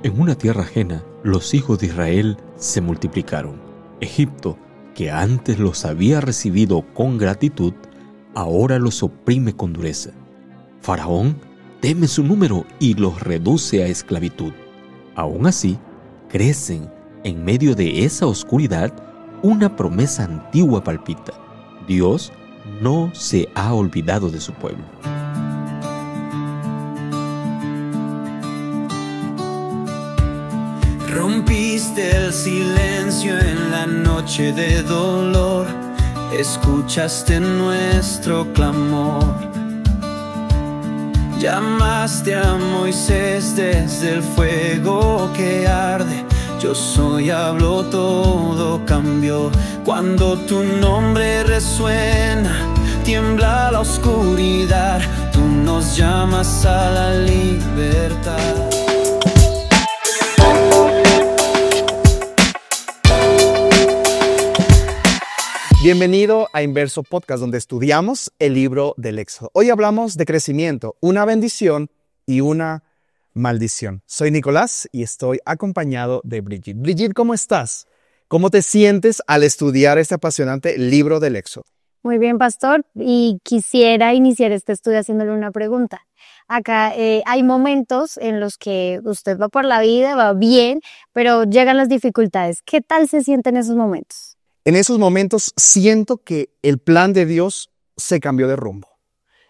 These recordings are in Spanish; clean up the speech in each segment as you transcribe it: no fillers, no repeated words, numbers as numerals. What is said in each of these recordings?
En una tierra ajena, los hijos de Israel se multiplicaron. Egipto, que antes los había recibido con gratitud, ahora los oprime con dureza. Faraón teme su número y los reduce a esclavitud. Aún así, crecen en medio de esa oscuridad. Una promesa antigua palpita. Dios no se ha olvidado de su pueblo. Rompiste el silencio en la noche de dolor, escuchaste nuestro clamor. Llamaste a Moisés desde el fuego que arde. Yo soy, habló, todo cambió. Cuando tu nombre resuena, tiembla la oscuridad. Tú nos llamas a la libertad. Bienvenido a Inverso Podcast, donde estudiamos el libro del Éxodo. Hoy hablamos de crecimiento, una bendición y una maldición. Soy Nicolás y estoy acompañado de Brigitte. Brigitte, ¿cómo estás? ¿Cómo te sientes al estudiar este apasionante libro del Éxodo? Muy bien, pastor, y quisiera iniciar este estudio haciéndole una pregunta. Acá hay momentos en los que usted va por la vida, va bien, pero llegan las dificultades. ¿Qué tal se siente en esos momentos? En esos momentos siento que el plan de Dios se cambió de rumbo.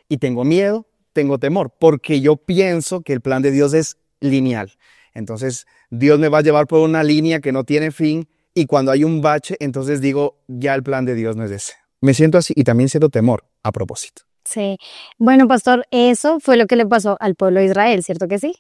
Y tengo miedo, tengo temor, porque yo pienso que el plan de Dios es lineal. Entonces, Dios me va a llevar por una línea que no tiene fin, y cuando hay un bache, entonces digo, ya el plan de Dios no es ese. Me siento así y también siento temor a propósito. Sí. Bueno, pastor, eso fue lo que le pasó al pueblo de Israel, ¿cierto que sí?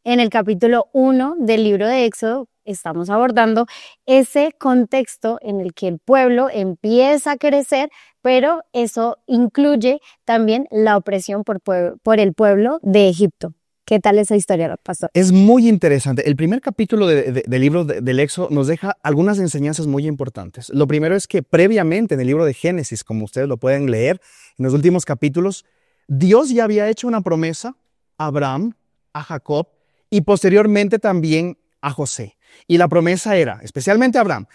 En el capítulo 1 del libro de Éxodo estamos abordando ese contexto en el que el pueblo empieza a crecer, pero eso incluye también la opresión por el pueblo de Egipto. ¿Qué tal esa historia, pastor? Es muy interesante. El primer capítulo del libro del Éxodo nos deja algunas enseñanzas muy importantes. Lo primero es que previamente en el libro de Génesis, como ustedes lo pueden leer, en los últimos capítulos, Dios ya había hecho una promesa a Abraham, a Jacob y posteriormente también a José. Y la promesa era, especialmente a Abraham,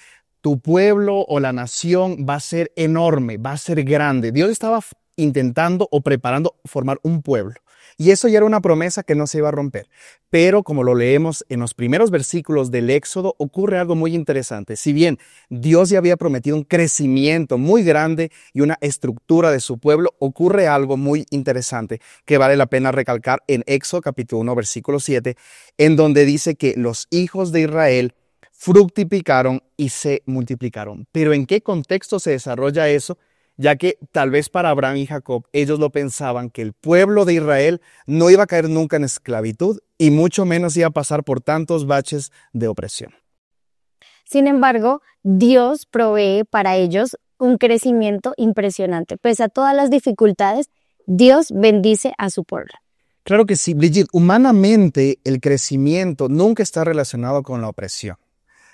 tu pueblo o la nación va a ser enorme, va a ser grande. Dios estaba intentando o preparando formar un pueblo. Y eso ya era una promesa que no se iba a romper. Pero como lo leemos en los primeros versículos del Éxodo, ocurre algo muy interesante. Si bien Dios ya había prometido un crecimiento muy grande y una estructura de su pueblo, ocurre algo muy interesante que vale la pena recalcar en Éxodo capítulo 1, versículo 7, en donde dice que los hijos de Israel fructificaron y se multiplicaron. Pero ¿en qué contexto se desarrolla eso? Ya que tal vez para Abraham y Jacob ellos lo pensaban que el pueblo de Israel no iba a caer nunca en esclavitud y mucho menos iba a pasar por tantos baches de opresión. Sin embargo, Dios provee para ellos un crecimiento impresionante. Pese a todas las dificultades, Dios bendice a su pueblo. Claro que sí, Brigitte. Humanamente el crecimiento nunca está relacionado con la opresión.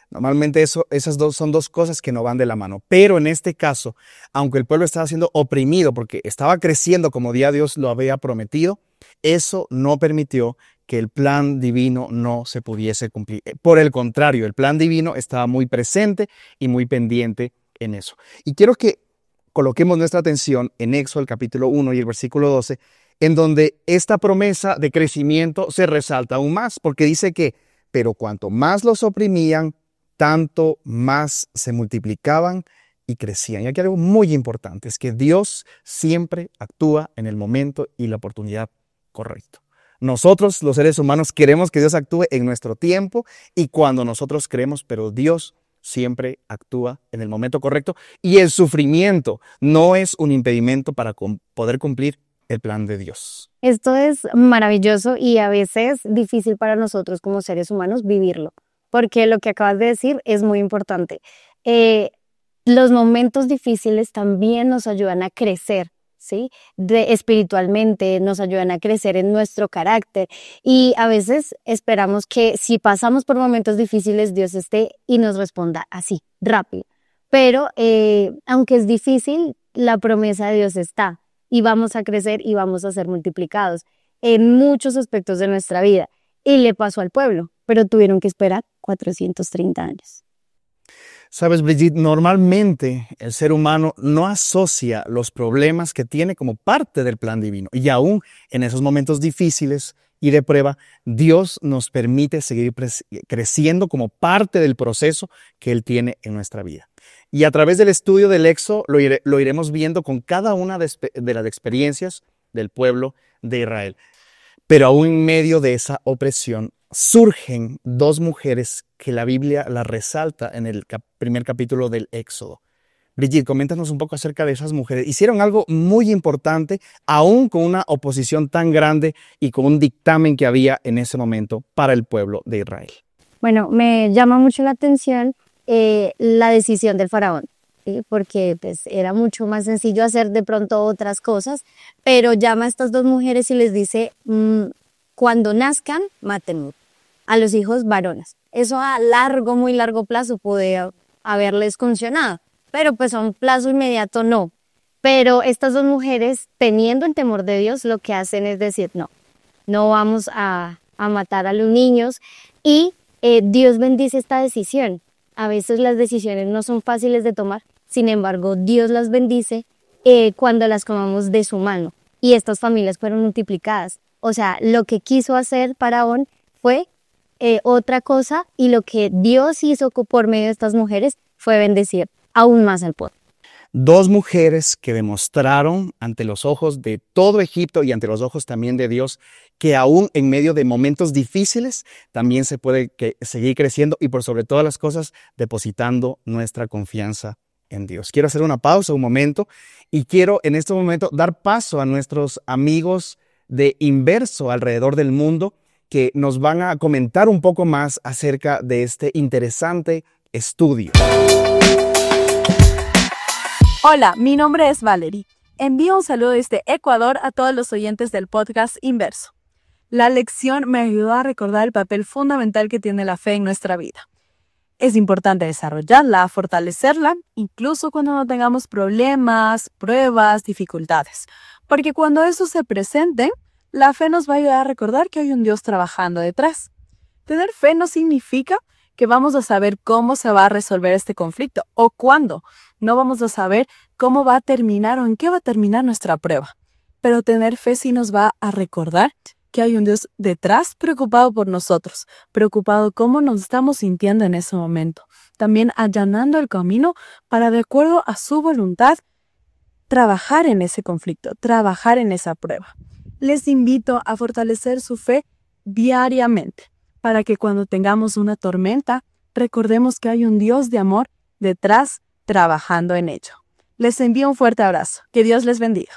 Normalmente esas son dos cosas que no van de la mano. Pero en este caso, aunque el pueblo estaba siendo oprimido porque estaba creciendo como ya Dios lo había prometido, eso no permitió que el plan divino no se pudiese cumplir. Por el contrario, el plan divino estaba muy presente y muy pendiente en eso. Y quiero que coloquemos nuestra atención en Éxodo, el capítulo 1 y el versículo 12, en donde esta promesa de crecimiento se resalta aún más, porque dice que, pero cuanto más los oprimían, tanto más se multiplicaban y crecían. Y aquí hay algo muy importante, es que Dios siempre actúa en el momento y la oportunidad correcto. Nosotros, los seres humanos, queremos que Dios actúe en nuestro tiempo y cuando nosotros queremos, pero Dios siempre actúa en el momento correcto y el sufrimiento no es un impedimento para poder cumplir el plan de Dios. Esto es maravilloso y a veces difícil para nosotros como seres humanos vivirlo. Porque lo que acabas de decir es muy importante. Los momentos difíciles también nos ayudan a crecer, ¿sí? Espiritualmente, nos ayudan a crecer en nuestro carácter. Y a veces esperamos que si pasamos por momentos difíciles, Dios esté y nos responda así, rápido. Pero aunque es difícil, la promesa de Dios está. Y vamos a crecer y vamos a ser multiplicados en muchos aspectos de nuestra vida. Y le pasó al pueblo. pero tuvieron que esperar 430 años. Sabes, Brigitte, normalmente el ser humano no asocia los problemas que tiene como parte del plan divino. Y aún en esos momentos difíciles y de prueba, Dios nos permite seguir creciendo como parte del proceso que Él tiene en nuestra vida. Y a través del estudio del Éxodo lo iremos viendo con cada una de las experiencias del pueblo de Israel. Pero aún en medio de esa opresión, surgen dos mujeres que la Biblia las resalta en el primer capítulo del Éxodo. Brigitte, coméntanos un poco acerca de esas mujeres. Hicieron algo muy importante, aún con una oposición tan grande y con un dictamen que había en ese momento para el pueblo de Israel. Bueno, me llama mucho la atención la decisión del faraón, ¿sí? Porque pues, era mucho más sencillo hacer de pronto otras cosas, pero llama a estas dos mujeres y les dice, cuando nazcan, mátenme a los hijos varones. Eso a muy largo plazo puede haberles funcionado, pero pues a un plazo inmediato no. Pero estas dos mujeres, teniendo el temor de Dios, lo que hacen es decir, no vamos a matar a los niños, y Dios bendice esta decisión. A veces las decisiones no son fáciles de tomar, sin embargo, Dios las bendice cuando las tomamos de su mano. Y estas familias fueron multiplicadas. O sea, lo que quiso hacer Faraón fue otra cosa, y lo que Dios hizo por medio de estas mujeres fue bendecir aún más al pueblo. Dos mujeres que demostraron ante los ojos de todo Egipto y ante los ojos también de Dios que aún en medio de momentos difíciles también se puede seguir creciendo y por sobre todas las cosas depositando nuestra confianza en Dios. Quiero hacer una pausa un momento y quiero en este momento dar paso a nuestros amigos de Inverso alrededor del mundo que nos van a comentar un poco más acerca de este interesante estudio. Hola, mi nombre es Valerie. Envío un saludo desde Ecuador a todos los oyentes del podcast Inverso. La lección me ayudó a recordar el papel fundamental que tiene la fe en nuestra vida. Es importante desarrollarla, fortalecerla, incluso cuando no tengamos problemas, pruebas, dificultades. Porque cuando eso se presente, la fe nos va a ayudar a recordar que hay un Dios trabajando detrás. Tener fe no significa que vamos a saber cómo se va a resolver este conflicto o cuándo. No vamos a saber cómo va a terminar o en qué va a terminar nuestra prueba. Pero tener fe sí nos va a recordar que hay un Dios detrás preocupado por nosotros, preocupado cómo nos estamos sintiendo en ese momento. También allanando el camino para, de acuerdo a su voluntad, trabajar en ese conflicto, trabajar en esa prueba. Les invito a fortalecer su fe diariamente para que cuando tengamos una tormenta, recordemos que hay un Dios de amor detrás trabajando en ello. Les envío un fuerte abrazo. Que Dios les bendiga.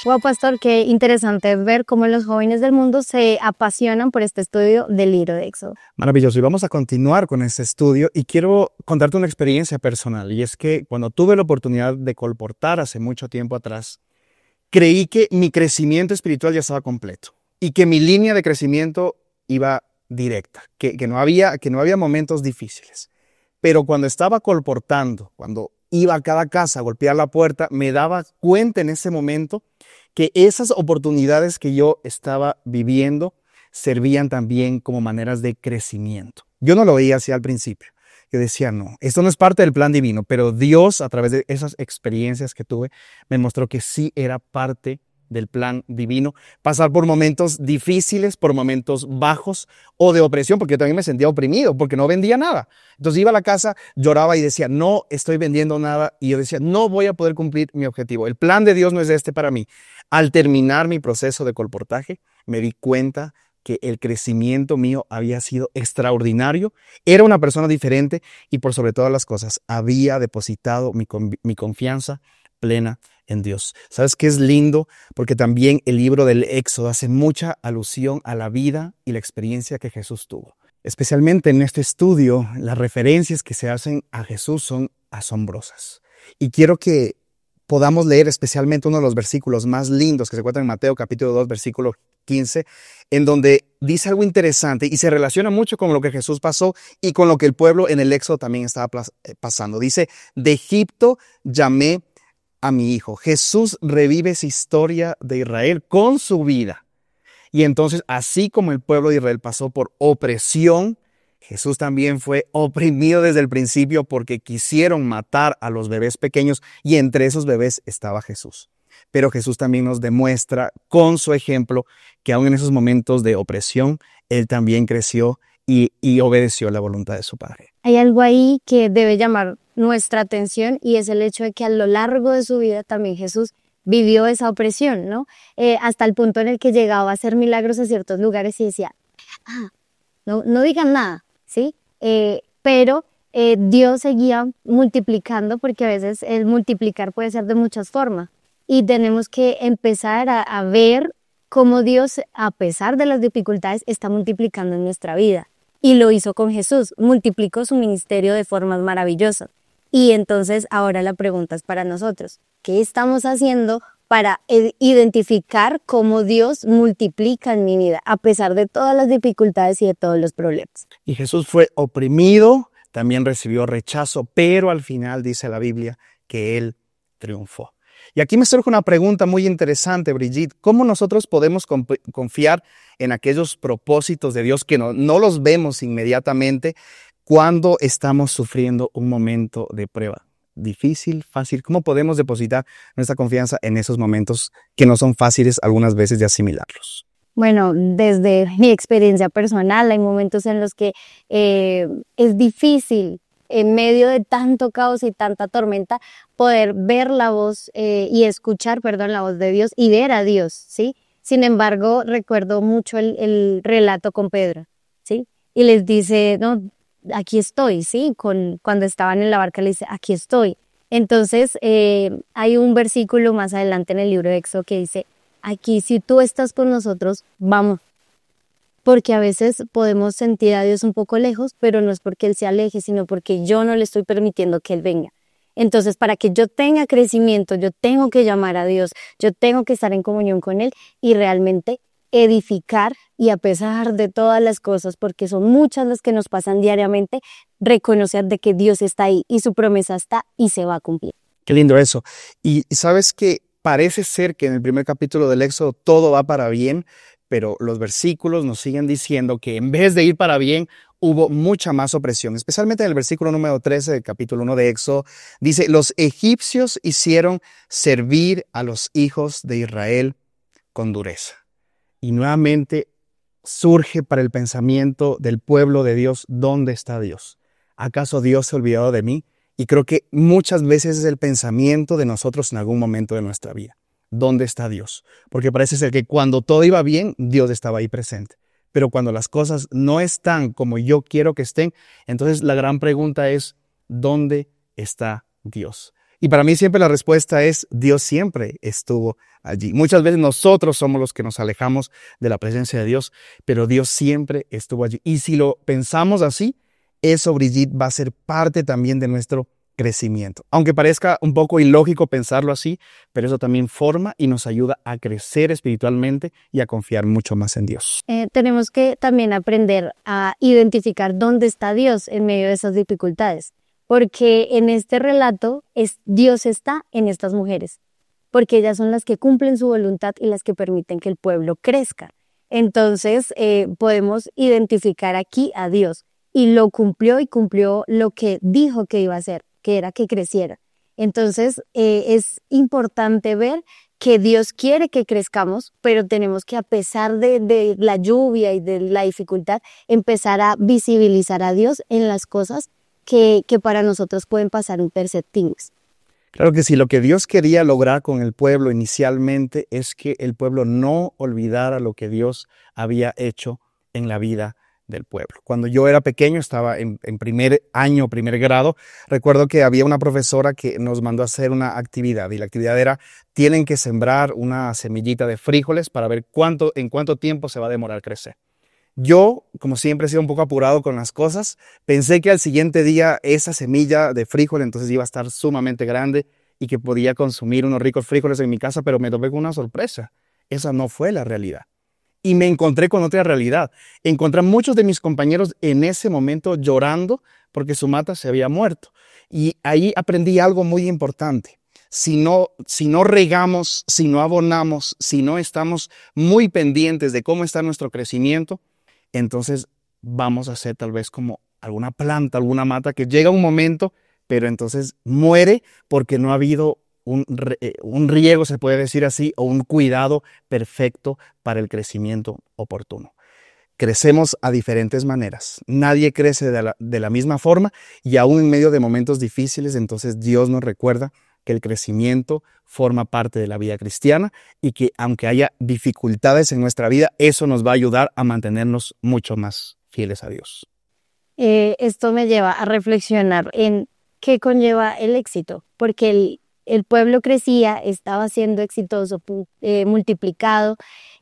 Wow, pastor, qué interesante ver cómo los jóvenes del mundo se apasionan por este estudio del libro de Éxodo. Maravilloso, y vamos a continuar con este estudio y quiero contarte una experiencia personal, y es que cuando tuve la oportunidad de colportar hace mucho tiempo atrás, creí que mi crecimiento espiritual ya estaba completo y que mi línea de crecimiento iba directa, que no había momentos difíciles. Pero cuando estaba colportando, cuando iba a cada casa a golpear la puerta, me daba cuenta en ese momento que esas oportunidades que yo estaba viviendo servían también como maneras de crecimiento. Yo no lo veía así al principio. Yo decía, no, esto no es parte del plan divino, pero Dios, a través de esas experiencias que tuve, me mostró que sí era parte del plan divino, pasar por momentos difíciles, por momentos bajos o de opresión, porque yo también me sentía oprimido, porque no vendía nada. Entonces iba a la casa, lloraba y decía, no estoy vendiendo nada, y yo decía, no voy a poder cumplir mi objetivo. El plan de Dios no es este para mí. Al terminar mi proceso de colportaje, me di cuenta que el crecimiento mío había sido extraordinario, era una persona diferente y por sobre todas las cosas había depositado mi confianza plena en Dios. ¿Sabes qué es lindo? Porque también el libro del Éxodo hace mucha alusión a la vida y la experiencia que Jesús tuvo. Especialmente en este estudio, las referencias que se hacen a Jesús son asombrosas. Y quiero que podamos leer especialmente uno de los versículos más lindos que se encuentran en Mateo capítulo 2, versículo 15, en donde dice algo interesante y se relaciona mucho con lo que Jesús pasó y con lo que el pueblo en el Éxodo también estaba pasando. Dice, de Egipto llamé a mi hijo. Jesús revive esa historia de Israel con su vida. Y entonces, así como el pueblo de Israel pasó por opresión, Jesús también fue oprimido desde el principio porque quisieron matar a los bebés pequeños y entre esos bebés estaba Jesús. Pero Jesús también nos demuestra con su ejemplo que aún en esos momentos de opresión, Él también creció y obedeció la voluntad de su Padre. Hay algo ahí que debe llamar nuestra atención y es el hecho de que a lo largo de su vida también Jesús vivió esa opresión, ¿no? Hasta el punto en el que llegaba a hacer milagros en ciertos lugares y decía, no digan nada, ¿sí? Pero Dios seguía multiplicando porque a veces el multiplicar puede ser de muchas formas y tenemos que empezar a ver cómo Dios, a pesar de las dificultades, está multiplicando en nuestra vida. Y lo hizo con Jesús, multiplicó su ministerio de formas maravillosas. Y entonces ahora la pregunta es para nosotros, ¿qué estamos haciendo para identificar cómo Dios multiplica en mi vida, a pesar de todas las dificultades y de todos los problemas? Y Jesús fue oprimido, también recibió rechazo, pero al final dice la Biblia que Él triunfó. Y aquí me surge una pregunta muy interesante, Brigitte. ¿Cómo nosotros podemos confiar en aquellos propósitos de Dios que no los vemos inmediatamente cuando estamos sufriendo un momento de prueba? Difícil, fácil. ¿Cómo podemos depositar nuestra confianza en esos momentos que no son fáciles algunas veces de asimilarlos? Bueno, desde mi experiencia personal, hay momentos en los que es difícil, en medio de tanto caos y tanta tormenta, poder ver la voz y escuchar, la voz de Dios y ver a Dios, ¿sí? Sin embargo, recuerdo mucho el relato con Pedro, ¿sí? Y les dice, no, aquí estoy, ¿sí? Cuando estaban en la barca le dice, aquí estoy. Entonces, hay un versículo más adelante en el libro de Éxodo que dice, aquí si tú estás con nosotros, vamos. Porque a veces podemos sentir a Dios un poco lejos, pero no es porque Él se aleje, sino porque yo no le estoy permitiendo que Él venga. Entonces, para que yo tenga crecimiento, yo tengo que llamar a Dios, yo tengo que estar en comunión con Él y realmente edificar y a pesar de todas las cosas, porque son muchas las que nos pasan diariamente, reconocer de que Dios está ahí y su promesa está y se va a cumplir. Qué lindo eso. Y sabes que parece ser que en el primer capítulo del Éxodo todo va para bien, pero los versículos nos siguen diciendo que en vez de ir para bien, hubo mucha más opresión. Especialmente en el versículo número 13 del capítulo 1 de Éxodo, dice, los egipcios hicieron servir a los hijos de Israel con dureza. Y nuevamente surge para el pensamiento del pueblo de Dios, ¿dónde está Dios? ¿Acaso Dios se ha olvidado de mí? Y creo que muchas veces es el pensamiento de nosotros en algún momento de nuestra vida. ¿Dónde está Dios? Porque parece ser que cuando todo iba bien, Dios estaba ahí presente. Pero cuando las cosas no están como yo quiero que estén, entonces la gran pregunta es, ¿dónde está Dios? Y para mí siempre la respuesta es, Dios siempre estuvo allí. Muchas veces nosotros somos los que nos alejamos de la presencia de Dios, pero Dios siempre estuvo allí. Y si lo pensamos así, eso, Brigitte, va a ser parte también de nuestro crecimiento. Aunque parezca un poco ilógico pensarlo así, pero eso también forma y nos ayuda a crecer espiritualmente y a confiar mucho más en Dios. Tenemos que también aprender a identificar dónde está Dios en medio de esas dificultades, porque en este relato Dios está en estas mujeres, porque ellas son las que cumplen su voluntad y las que permiten que el pueblo crezca. Entonces podemos identificar aquí a Dios y lo cumplió y cumplió lo que dijo que iba a hacer, que era que creciera. Entonces es importante ver que Dios quiere que crezcamos, pero tenemos que, a pesar de la lluvia y de la dificultad, empezar a visibilizar a Dios en las cosas que para nosotros pueden pasar imperceptibles. Claro que sí, lo que Dios quería lograr con el pueblo inicialmente es que el pueblo no olvidara lo que Dios había hecho en la vida del pueblo. Cuando yo era pequeño, estaba en primer año, primer grado, recuerdo que había una profesora que nos mandó a hacer una actividad y la actividad era, tienen que sembrar una semillita de frijoles para ver en cuánto tiempo se va a demorar crecer. Yo, como siempre he sido un poco apurado con las cosas, pensé que al siguiente día esa semilla de frijol entonces iba a estar sumamente grande y que podía consumir unos ricos frijoles en mi casa, pero me topé con una sorpresa. Esa no fue la realidad. Y me encontré con otra realidad. Encontré a muchos de mis compañeros en ese momento llorando porque su mata se había muerto. Y ahí aprendí algo muy importante. si no regamos, si no abonamos, si no estamos muy pendientes de cómo está nuestro crecimiento, entonces vamos a ser tal vez como alguna planta, alguna mata que llega un momento, pero entonces muere porque no ha habido un riego, se puede decir así, o un cuidado perfecto para el crecimiento oportuno. Crecemos a diferentes maneras. Nadie crece de la misma forma y aún en medio de momentos difíciles, entonces Dios nos recuerda que el crecimiento forma parte de la vida cristiana y que aunque haya dificultades en nuestra vida, eso nos va a ayudar a mantenernos mucho más fieles a Dios. Esto me lleva a reflexionar en qué conlleva el éxito, porque el pueblo crecía, estaba siendo exitoso, multiplicado,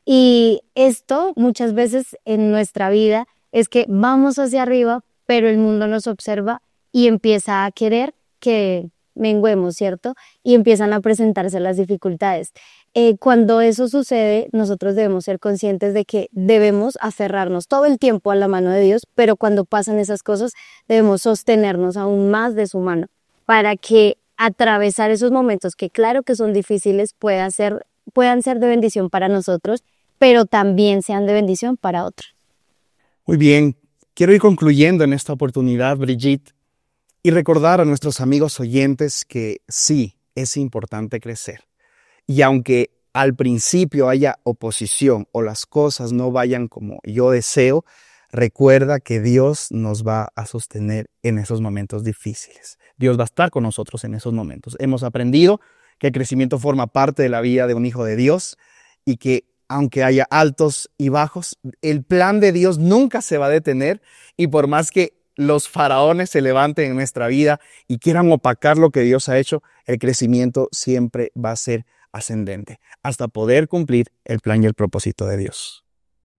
y esto muchas veces en nuestra vida es que vamos hacia arriba, pero el mundo nos observa y empieza a querer que menguemos, ¿cierto? Y empiezan a presentarse las dificultades. Cuando eso sucede, nosotros debemos ser conscientes de que debemos aferrarnos todo el tiempo a la mano de Dios, pero cuando pasan esas cosas debemos sostenernos aún más de su mano para que atravesar esos momentos que claro que son difíciles puedan ser de bendición para nosotros, pero también sean de bendición para otros. Muy bien, quiero ir concluyendo en esta oportunidad, Brigitte, y recordar a nuestros amigos oyentes que sí, es importante crecer. Y aunque al principio haya oposición o las cosas no vayan como yo deseo, recuerda que Dios nos va a sostener en esos momentos difíciles. Dios va a estar con nosotros en esos momentos. Hemos aprendido que el crecimiento forma parte de la vida de un hijo de Dios y que aunque haya altos y bajos, el plan de Dios nunca se va a detener y por más que los faraones se levanten en nuestra vida y quieran opacar lo que Dios ha hecho, el crecimiento siempre va a ser ascendente hasta poder cumplir el plan y el propósito de Dios.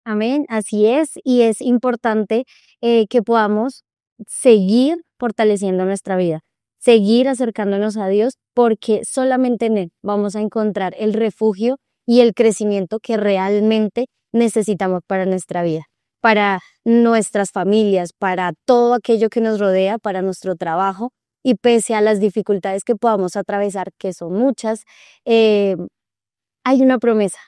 Amén, así es, y es importante que podamos seguir fortaleciendo nuestra vida, seguir acercándonos a Dios, porque solamente en Él vamos a encontrar el refugio y el crecimiento que realmente necesitamos para nuestra vida, para nuestras familias, para todo aquello que nos rodea, para nuestro trabajo, y pese a las dificultades que podamos atravesar, que son muchas, hay una promesa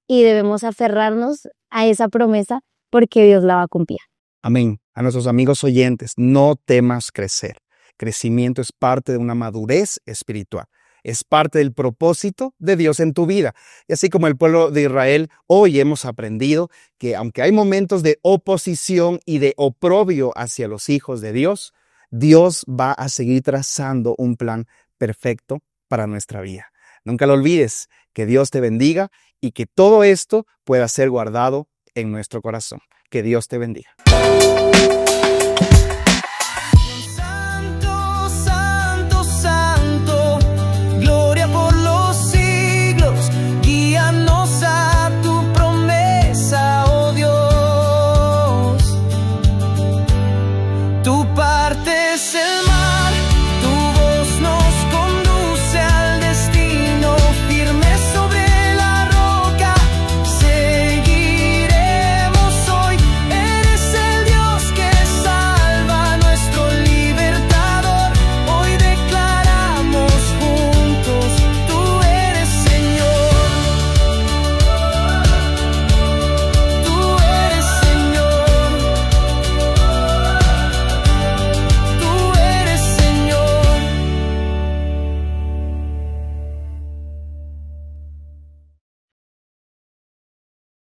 y debemos aferrarnos a esa promesa porque Dios la va a cumplir. Amén. A nuestros amigos oyentes, no temas crecer. Crecimiento es parte de una madurez espiritual. Es parte del propósito de Dios en tu vida. Y así como el pueblo de Israel, hoy hemos aprendido que aunque hay momentos de oposición y de oprobio hacia los hijos de Dios, Dios va a seguir trazando un plan perfecto para nuestra vida. Nunca lo olvides, que Dios te bendiga y que todo esto pueda ser guardado en nuestro corazón. Que Dios te bendiga.